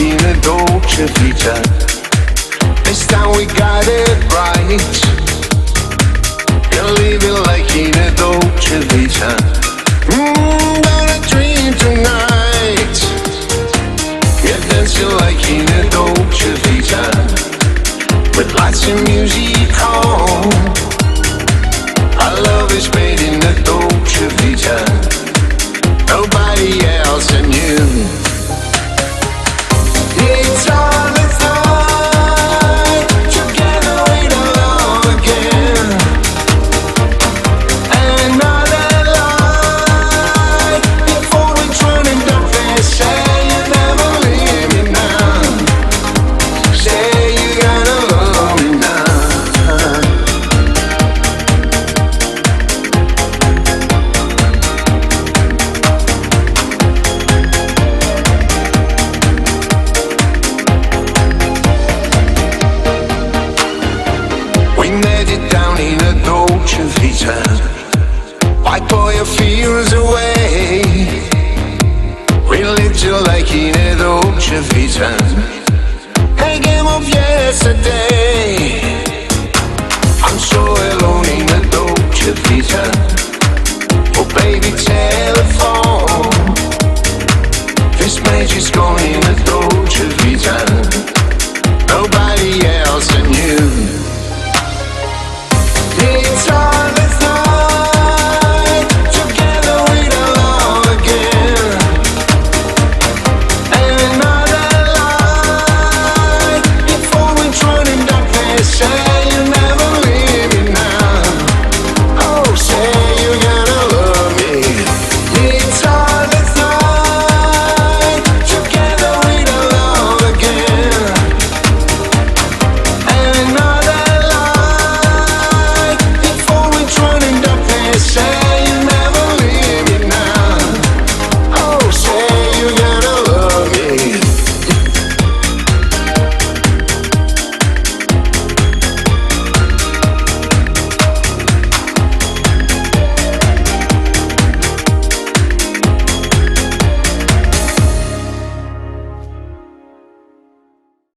in a Dolce Vita. This time we got it right. You're living like in a Dolce Vita. Gonna dream tonight. You're dancing like in a Dolce Vita, with lights and music on. Our love is made in a Dolce Vita. Nobody else than you. It's all the time. Together we don't love again. Another lie. Before we turn it up, they say you never leave me now. Say you're gonna love me now. In a Dolce Vita, wipe all your fears away. We lived you like in a Dolce Vita, a game of yesterday. I'm so alone in a Dolce Vita. Oh baby, telephone. This magic's gone in a Dolce Vita. Nobody else.